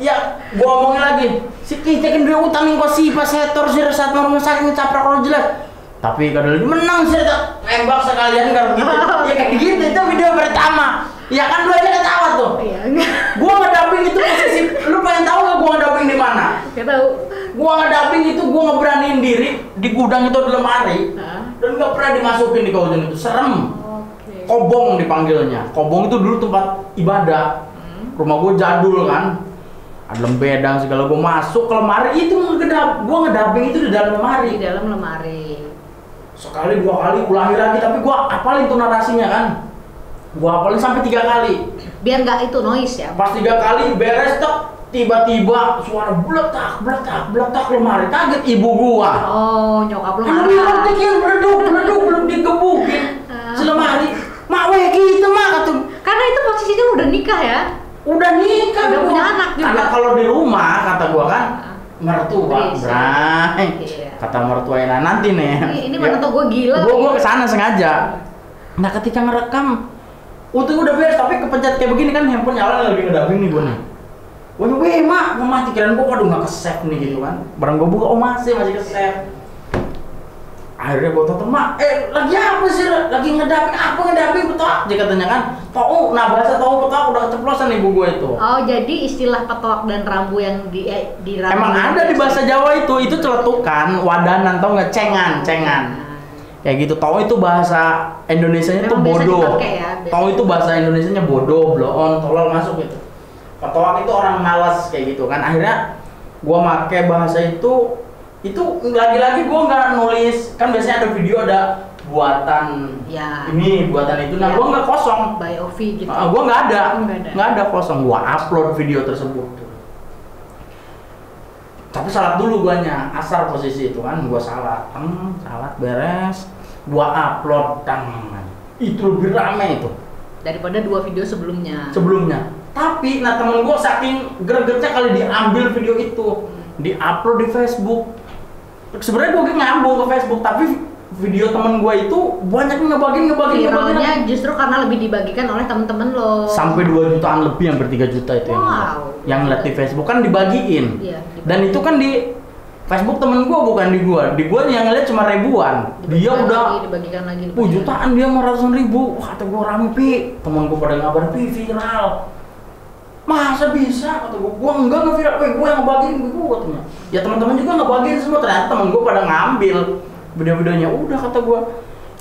Ya, gua omongin lagi, si kicekin dia utangin kok si pas setor si satpam rumah sakit ngecaprak udah jelas. Tapi kadal menang sih, tembak sekalian kalau gitu. Ya kayak gitu, itu video pertama. Ya kan lu aja ketawa tuh. Gua ngedubbing itu posisi, lu pengen tahu gak gua ngedubbing di mana? Gak tahu. Gua ngedubbing itu gua ngeberaniin diri di gudang itu ada lemari. Dan gak pernah dimasukin di Kaujon itu, serem. Kobong dipanggilnya. Kobong itu dulu tempat ibadah. Rumah gua jadul kan. ada lembedang segala. Gue masuk ke lemari itu gue ngedabing itu di dalam lemari. Di dalam lemari. Sekali 2 kali ulangi lagi, tapi gue apalin tuh narasinya kan. Gue apalin sampai 3 kali. Biar nggak itu noise ya. Pas 3 kali beres tiba-tiba suara bletak lemari, kaget ibu gua. Oh, nyokap lu marah. Lemari yang beleduk belum digebukin. Selemari, mak gitu mak kata. Karena itu posisinya udah nikah ya. Udah nikah, udah punya anak juga. Karena kalau di rumah kata gua kan mertua, bray. Iya. Kata mertua nanti nih. Ini mertua gua gila. Gua kesana sengaja. Nah ketika ngerekam, udah beres tapi kepencet kayak begini kan handphone nyala lagi ngedabing nih gua nih. Weh mak, mau mati kirain gua waduh nggak ke-save nih gitu kan. Barang gua buka, masih ke-save. Akhirnya gua tonton, mak, lagi apa sih? Lagi ngedabing petok? Dia katanya kan, bahasa tau petok udah keceplosan ibu gua itu. Oh, jadi istilah petok dan rambu yang di rambu. Emang ada di bahasa Jawa itu celetukan, wadanan, tau nggak? Cengan. Kayak gitu, tau itu bahasa Indonesianya tuh bodoh. Ya, tau itu bahasa Indonesianya bodoh, bloon, tolol masuk gitu. Petoak itu orang malas kayak gitu kan. Akhirnya gua make bahasa itu lagi-lagi gua nggak nulis, kan biasanya ada video ada buatan ya. Ini buatan itu, nah gua nggak kosong by Ovi gitu. Gua nggak ada kosong, gua upload video tersebut. Tapi salat dulu guanya, asar posisi itu kan, gua salat beres, gua upload itu lebih rame itu daripada 2 video sebelumnya. Tapi temen gue saking gregetnya kali diambil video itu, diupload di Facebook. Sebenarnya gue nyambung ke Facebook, tapi video temen gue itu banyak ngebagiin. Viralnya justru karena lebih dibagikan oleh temen-temen lo. Sampai 2 jutaan lebih, hampir 3 juta itu yang ngeliat di Facebook kan dibagiin. Iya, dan itu kan di Facebook temen gue, bukan di gue yang ngeliat cuma ribuan. Dia udah dibagikan lagi. Jutaan, dia mau ratusan ribu. Wah, kata gue rame, Pi. Temen gue pada ngabarin, Pi, viral. Masa bisa? Kata gue enggak viral, gue yang ngebagiin gue katanya. Ya teman-teman juga ngebagiin semua, ternyata temen gue pada ngambil video-videonya. Udah kata gue,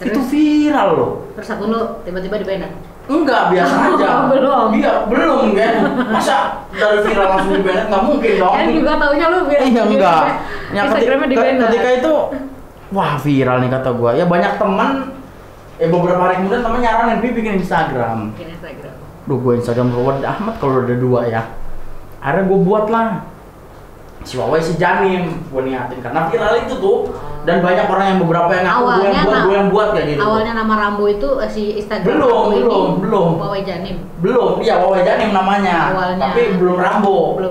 itu viral loh. Terus akun lo tiba-tiba di-ban? Enggak, biasa aja. Belum. Iya, belum kan. Masa dari viral langsung di-ban? Nggak mungkin dong. Kan juga taunya lu viral. Iya, enggak. Instagramnya di-ban. Ketika itu, wah viral nih kata gue. Ya banyak teman, beberapa hari kemudian teman nyaranin, Pi bikin Instagram. Duh, gue Instagram Robert Ahmad kalau udah 2 ya. Akhirnya gue buat lah si Wawai si Janim, gue niatin karena viral itu tuh. Dan banyak orang yang beberapa yang ngaku gue yang buat kayak gitu. Awalnya nama Rambo itu si Instagram belum. Wawai Janim. Belum, iya Wawai Janim namanya. Awalnya. Tapi belum Rambo.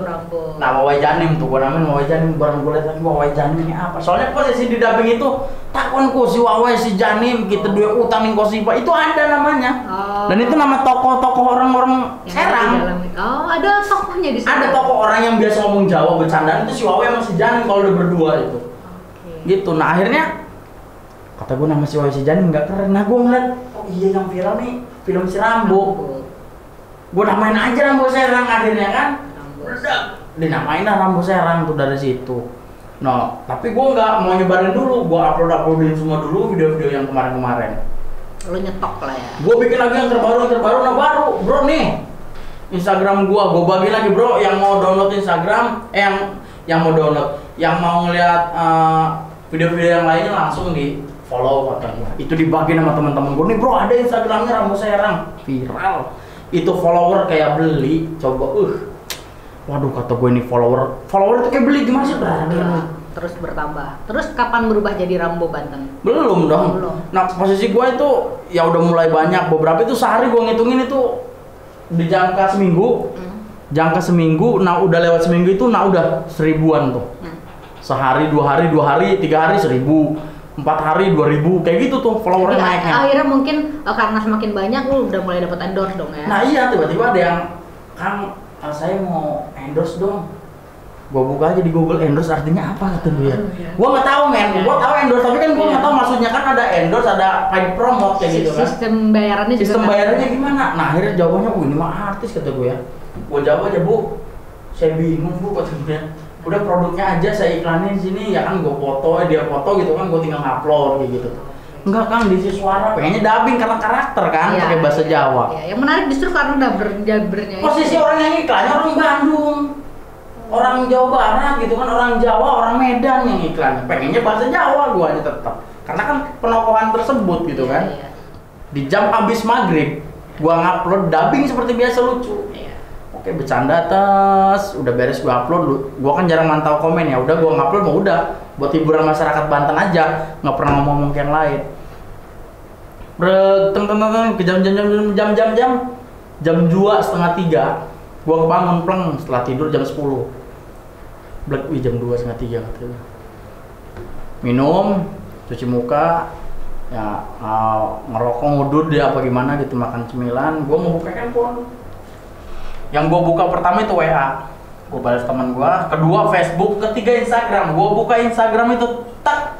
Nah Wawai Janim tuh, gue namain Wawai Janim. Barang gue liat lagi Wawai Janim ini apa? Soalnya posisi di dubbing itu takon ku si Wawai si Janim kita dua utangin Kosipa itu ada namanya. Dan itu nama tokoh-tokoh orang-orang Serang. Oh, ada tokohnya di sana. Ada tokoh orang yang biasa ngomong Jawa bercandaan itu si Wawai sama si Janim kalau udah berdua itu. Gitu. Nah akhirnya kata gue nama si Wawai si Janim nggak keren. Nah gue ngeliat, oh iya yang viral nih film si Rambo. Gue namain aja Rambo Serang akhirnya kan. Udah dinamain lah Rambo Serang tuh dari situ. Nah tapi gue nggak mau nyebarin dulu, gue uploadin semua dulu video-video yang kemarin-kemarin. Lo nyetok lah ya. Gue bikin lagi yang terbaru. Nah baru bro nih Instagram gue bagi lagi bro, yang mau download Instagram, yang mau download, yang mau ngeliat video-video yang lainnya langsung di follow katanya. Itu dibagi sama teman-teman gue nih bro, ada Instagramnya Rambo Serang, viral. Itu follower kayak beli, coba waduh kata gue ini follower itu kayak beli gimana sih? Terus bertambah. Terus kapan berubah jadi Rambo Banten? Belum dong. Nah posisi gue itu ya udah mulai banyak, beberapa itu sehari gue ngitungin itu di jangka seminggu, nah udah lewat seminggu itu nah udah 1000-an tuh. Sehari, 2 hari, 3 hari 1000, 4 hari 2000, kayak gitu tuh followernya naiknya. Akhirnya mungkin karena semakin banyak lu udah mulai dapat endorse dong ya. Nah iya, tiba-tiba ada yang saya mau endorse dong. Gua buka aja di Google, endorse artinya apa kata dia. Gua nggak tahu men, gua tahu endorse tapi kan gua nggak tahu maksudnya kan ada endorse, ada paid promote kayak gitu kan. Sistem bayarannya gimana? Nah akhirnya jawabannya, ini mah artis kata gue ya. Gua jawab aja bu, saya bingung bu kata dia. Udah produknya aja saya iklanin sini ya kan, gua foto, dia foto gitu kan, gua tinggal upload kayak gitu. Enggak kan, diisi suara, pengennya dubbing karena karakter kan, pakai bahasa Jawa. Yang menarik justru karena dubbernya. Posisi orang yang iklannya orang Bandung. orang Jawa Barat gitu kan, orang Jawa, orang Medan yang iklan. Pengennya bahasa Jawa gua aja tetap. Karena kan penokohan tersebut gitu kan. Iya. Di jam habis maghrib gua ngupload dubbing seperti biasa lucu. Iya. Oke, bercanda tas, udah beres gua upload. Gua kan jarang mantau komen ya. Udah gua ngupload mau udah buat hiburan masyarakat Banten aja, nggak pernah ngomong yang lain. Ke jam 2:30 gua kebangun pleng setelah tidur jam 10. Jam 2:30 katanya. Minum, cuci muka, ya ngerokok ngudud ya apa gimana gitu, makan cemilan. Gua mau buka handphone. Yang gua buka pertama itu WA. Gua balas teman gua, kedua Facebook, ketiga Instagram. Gua buka Instagram itu tak.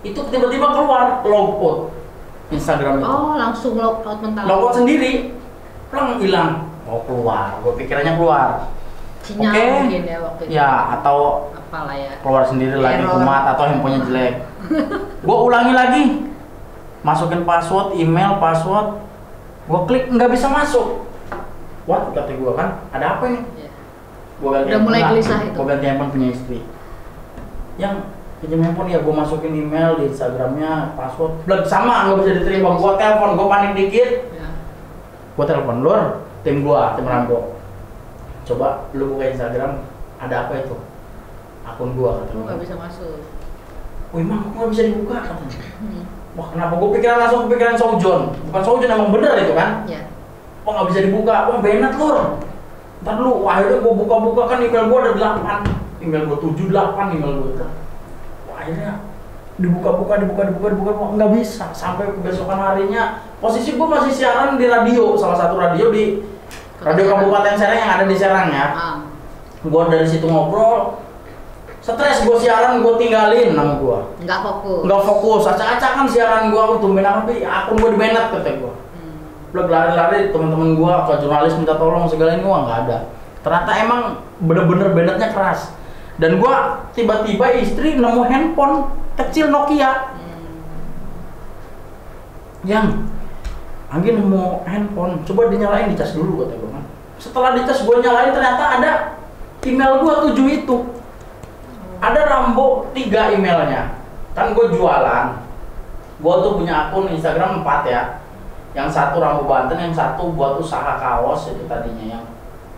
Itu tiba-tiba keluar logout Instagram itu. Oh, langsung logout mental. Logout sendiri. Pleng hilang. Oh, keluar. Gua pikirannya keluar. Sinyal Oke. mungkin ya waktu itu. Ya, atau Apalah ya. keluar sendiri lagi Error. kumat atau handphonenya jelek. Gua ulangi lagi. Masukin password, email, password. Gua klik nggak bisa masuk. What, kata gua kan, ada apa ini? Iya. Gua ganti Udah mulai handphone, gelisah itu. Gua ganti handphone punya istri. Yang pinjam handphone ya, gua masukin email di Instagramnya, password, belum sama, nggak bisa diterima. Gua telepon, gua panik dikit. Ya. Gua telepon Lur, tim Rambo. Coba lu buka Instagram, ada apa itu? Akun gua kata Lu gua. nggak bisa masuk. Wih, emang kok nggak bisa dibuka katanya. Wah, kenapa? Gua langsung kepikiran Soujon. Bukan Soujon, emang bener itu kan? Ya. Wah, nggak bisa dibuka. Wah, benet Lur. Ntar dulu, akhirnya gua buka-buka kan email gua ada 8. Email gua 7, 8 email gua itu. Wah, akhirnya dibuka-buka, nggak bisa. Sampai kebesokan harinya, posisi gua masih siaran di radio, salah satu radio di Radio Kabupaten Serang yang ada di Serang ya. Gua dari situ ngobrol, stres gua siaran, gua tinggalin nama gua. Nggak fokus, acak-acak kan siaran gua, tumben apa akun gua di-banned kata gua. Belum lari-lari teman-teman gua ke jurnalis minta tolong segala ini, gua nggak ada. Ternyata emang bener-bener bannednya keras. Dan gua tiba-tiba istri nemu handphone kecil Nokia. Yang Anggi nemu handphone, coba dinyalain, dicas dulu kata gua kan. Setelah dicas gua nyalain ternyata ada email gua 7 itu. Ada Rambo 3 emailnya. Kan gua jualan. Gua tuh punya akun Instagram 4 ya. Yang satu Rambo Banten, yang satu buat usaha kaos itu tadinya, yang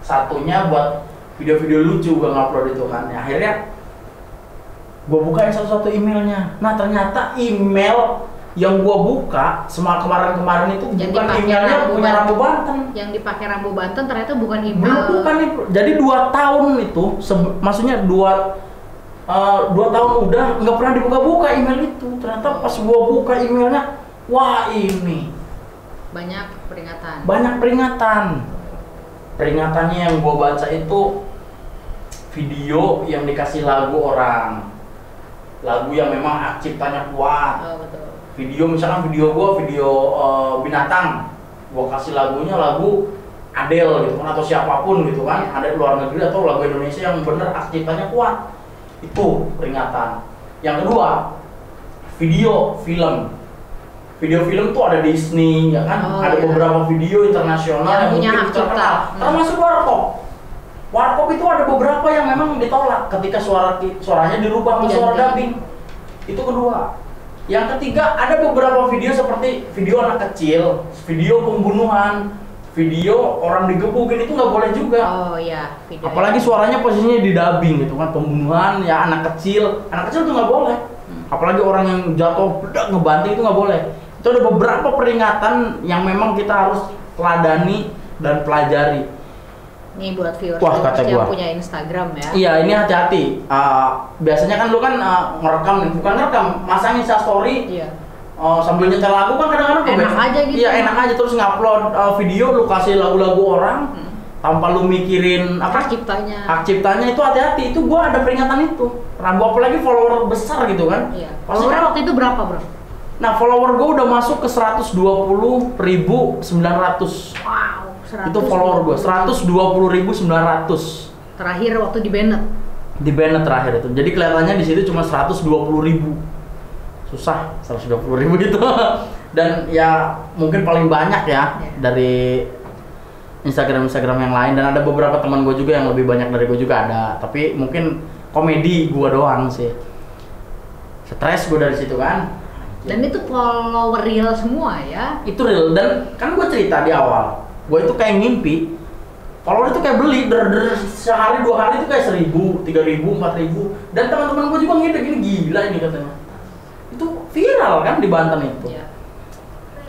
satunya buat video-video lucu gua ngupload itu kan. Ya, akhirnya gua bukain satu-satu emailnya. Nah, ternyata email yang gua buka kemarin-kemarin itu yang bukan emailnya punya Rambo Banten. Yang dipakai Rambo Banten ternyata bukan email. Bukan itu. Jadi 2 tahun itu, maksudnya 2 tahun udah nggak pernah dibuka-buka email itu. Ternyata pas gua buka emailnya, wah ini banyak peringatan. Peringatannya yang gua baca itu video yang dikasih lagu orang. Lagu yang memang hak ciptanya kuat. Oh, betul. Video misalkan video binatang, gua kasih lagunya lagu Adele gitu kan, atau siapapun gitu kan, ada di luar negeri atau lagu Indonesia yang bener hak ciptanya kuat, itu peringatan. Yang kedua, video-film tuh ada Disney ya kan, ada beberapa video internasional yang punya hak mungkin cipta, terkenal, termasuk Warkop itu ada beberapa yang memang ditolak ketika suaranya dirubah ke suara dubbing. Itu kedua. Yang ketiga, ada beberapa video seperti video anak kecil, video pembunuhan, video orang digebukin, itu nggak boleh juga. Oh iya, video. Apalagi suaranya posisinya di dubbing gitu kan, pembunuhan ya anak kecil tuh nggak boleh. Apalagi orang yang jatuh bedak ngebanting itu nggak boleh. Itu ada beberapa peringatan yang memang kita harus teladani dan pelajari. Nih buat viewers yang punya Instagram ya. Iya, ini hati-hati. Biasanya kan lu kan bukan ngerekam, masang Instastory. Iya. Sambil nyetel lagu kan kadang-kadang enak aja gitu. Iya, enak aja, terus ngupload video, lu kasih lagu-lagu orang tanpa lu mikirin hak ciptanya itu hati-hati. Itu gua ada peringatan itu. Rambo apalagi follower besar gitu kan. Iya. Follower waktu itu berapa, Bro? Nah, follower gua udah masuk ke 120.900. Wow. Itu follower gue 120.900. Terakhir waktu di banned terakhir itu. Jadi kelihatannya di situ cuma 120.000. Susah 120.000 gitu. Dan ya mungkin paling banyak ya dari Instagram yang lain, dan ada beberapa teman gue juga yang lebih banyak dari gue juga ada, tapi mungkin komedi gue doang sih. Stres gue dari situ kan. Dan itu follower real semua ya? Itu real, dan kan gue cerita di awal, gue itu kayak mimpi. Follower itu kayak beli, sehari 2 hari itu kayak 1.000, 3.000, 4.000. Dan teman-teman gue juga ngide gini, gila ini katanya. Itu viral kan di Banten itu. Ya.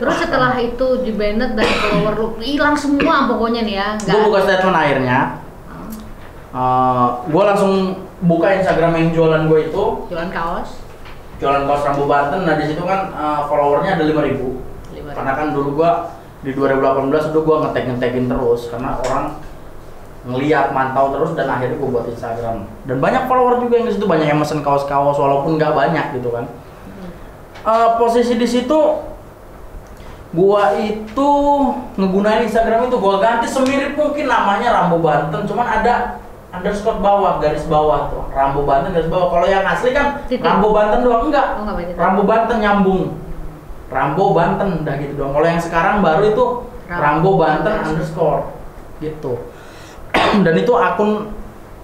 Terus setelah itu di-banned dan follower lu hilang semua pokoknya nih ya. Gue buka statement akhirnya. Gue langsung buka Instagram yang jualan gue itu. Jualan kaos Rambu Banten. Nah di situ kan followernya ada 5.000. Karena kan dulu gue di 2018 udah gue ngetagin terus karena orang ngeliat, mantau terus, dan akhirnya gue buat Instagram. Dan banyak follower juga yang di situ, banyak yang mesen kaos-kaos walaupun nggak banyak gitu kan. Posisi di situ gua itu ngegunain Instagram itu, gua ganti semirip mungkin namanya Rambo Banten, cuman ada underscore bawah, garis bawah tuh, Rambo Banten garis bawah. Kalau yang asli kan Rambo Banten doang, enggak. Rambo Banten nyambung, Rambo Banten udah gitu doang. Kalau yang sekarang baru itu Rambo Banten underscore gitu. Dan itu akun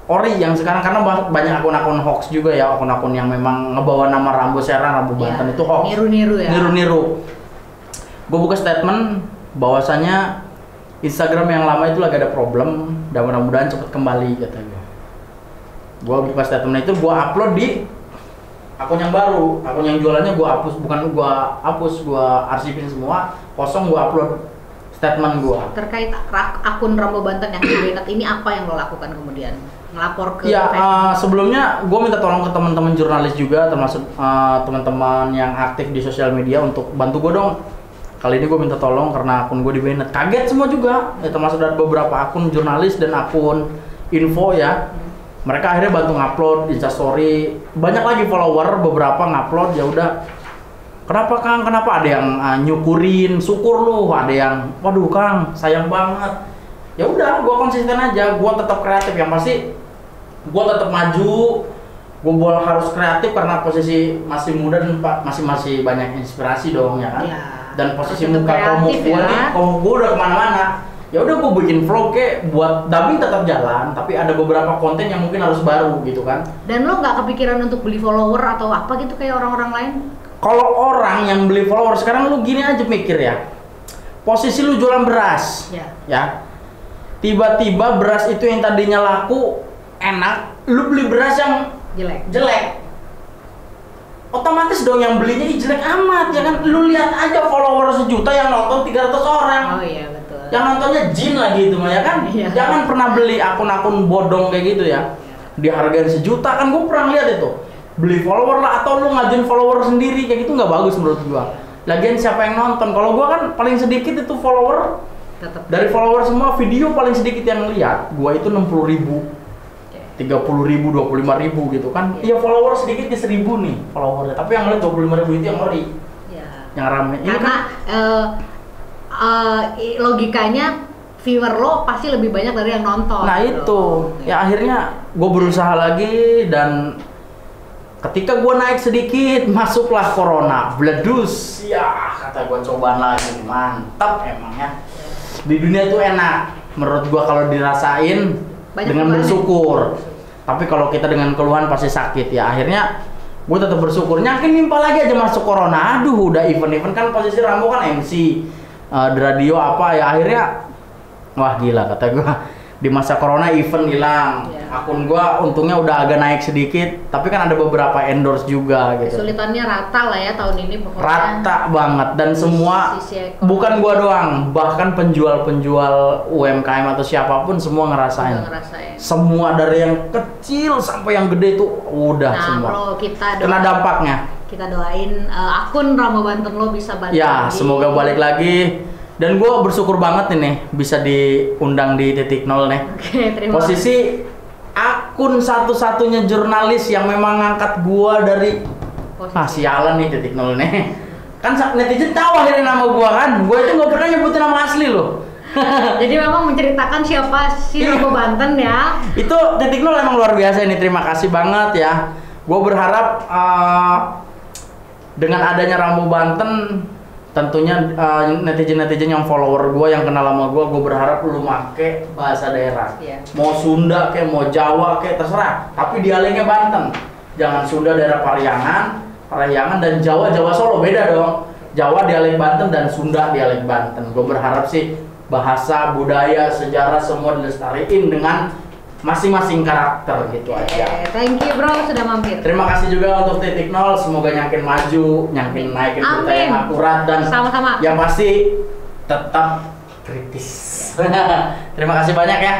ori yang sekarang, karena banyak akun-akun hoax juga ya, akun-akun yang memang ngebawa nama Rambo Serang, Rambo Banten itu hoax. Niru-niru ya. Niru-niru. Gue buka statement bahwasanya Instagram yang lama itu lagi ada problem dan mudah-mudahan cepat kembali katanya. Gue buka statement itu, gue upload di akun yang baru, akun yang jualannya gue hapus, gue arsipin semua, kosong, gue upload statement gue. Terkait akun Rambo Banten yang di-banned ini, apa yang lo lakukan kemudian? Ngelapor ke sebelumnya gue minta tolong ke teman-teman jurnalis juga, termasuk teman-teman yang aktif di sosial media untuk bantu gue dong. Kali ini gue minta tolong karena akun gue di-banned. Kaget semua juga, ya, termasuk dari beberapa akun jurnalis dan akun info ya. Mereka akhirnya bantu ngupload Instastory. Banyak lagi follower, beberapa ngupload, ya udah. Kenapa Kang? Kenapa? Ada yang nyukurin, syukur lu. Ada yang, waduh Kang, sayang banget. Ya udah, gue konsisten aja. Gue tetap kreatif. Yang pasti, gue tetap maju. Gue harus kreatif karena posisi masih muda dan masih banyak inspirasi dong ya kan. Ya. Dan posisi muka komuk gue nih, komuk gue udah kemana-mana. Ya udah gue bikin vlog kayak buat dubbing tetap jalan, tapi ada beberapa konten yang mungkin harus baru gitu kan. Dan lo nggak kepikiran untuk beli follower atau apa gitu kayak orang-orang lain? Kalau orang yang beli follower sekarang, lu gini aja mikir ya. Posisi lu jualan beras, ya. Tiba-tiba beras itu yang tadinya laku enak, lu beli beras yang jelek. Otomatis dong yang belinya jelek amat ya kan. Lu lihat aja follower 1 juta yang nonton 300 orang. Oh iya betul. Yang nontonnya jin lagi itu mah ya kan. Iya. Jangan pernah beli akun-akun bodong kayak gitu ya. Dihargain 1 juta kan, gue pernah lihat itu. Beli follower lah atau lu ngajuin follower sendiri kayak gitu nggak bagus menurut gua. Lagian siapa yang nonton? Kalau gua kan paling sedikit itu follower. Dari follower semua video paling sedikit yang lihat gua itu 60.000. 30.000, 25.000 gitu kan. Iya follower sedikit di 1.000 nih followernya, tapi yang lihat 25.000 itu yang ori. Yang rame. Karena logikanya viewer lo pasti lebih banyak dari yang nonton. Nah itu, ya akhirnya gue berusaha lagi, dan ketika gue naik sedikit masuklah corona, bledus. Ya kata gue cobaan lagi, mantap emangnya. Di dunia itu enak, menurut gue kalau dirasain banyak dengan bersyukur. Tapi kalau kita dengan keluhan pasti sakit ya. Akhirnya gue tetap bersyukur. Yakin nimpa lagi aja masuk corona. Aduh, udah event kan posisi Rambo kan MC di radio apa ya. Akhirnya wah gila kata gue. Di masa corona event hilang. Akun gue untungnya udah agak naik sedikit. Tapi kan ada beberapa endorse juga gitu. Kesulitannya rata lah ya tahun ini pokoknya. Rata banget, dan semua bukan gue doang, bahkan penjual-penjual UMKM atau siapapun semua ngerasain. Semua dari yang kecil sampai yang gede itu udah semua. Bro, kita kena dampaknya. Kita doain akun Rambo Banten lo bisa balik ya, lagi. Semoga balik lagi. Dan gue bersyukur banget nih bisa diundang di Titik Nol nih. Oke, terima posisi akun satu-satunya jurnalis yang memang ngangkat gue dari sialan nih Titik Nol nih. Kan netizen tahu akhirnya nama gue kan. Gue itu nggak pernah nyebutin nama asli loh. Jadi memang menceritakan siapa si Rambo Banten ya. Itu Titik Nol emang luar biasa ini. Terima kasih banget ya. Gue berharap dengan adanya Rambo Banten tentunya netizen yang follower gue yang kenal sama gue berharap lu make bahasa daerah. Mau Sunda kayak mau Jawa kayak terserah, tapi dialeknya Banten. Jangan Sunda daerah Parahyangan dan Jawa Solo, beda dong. Jawa dialek Banten dan Sunda dialek Banten. Gue berharap sih bahasa, budaya, sejarah semua dilestariin dengan masing-masing karakter gitu aja. Thank you bro sudah mampir. Terima kasih juga untuk Titik Nol, semoga nyakin maju, nyakin naikin berita yang akurat dan sama-sama. Yang pasti tetap kritis. Terima kasih banyak ya.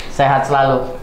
Sehat selalu.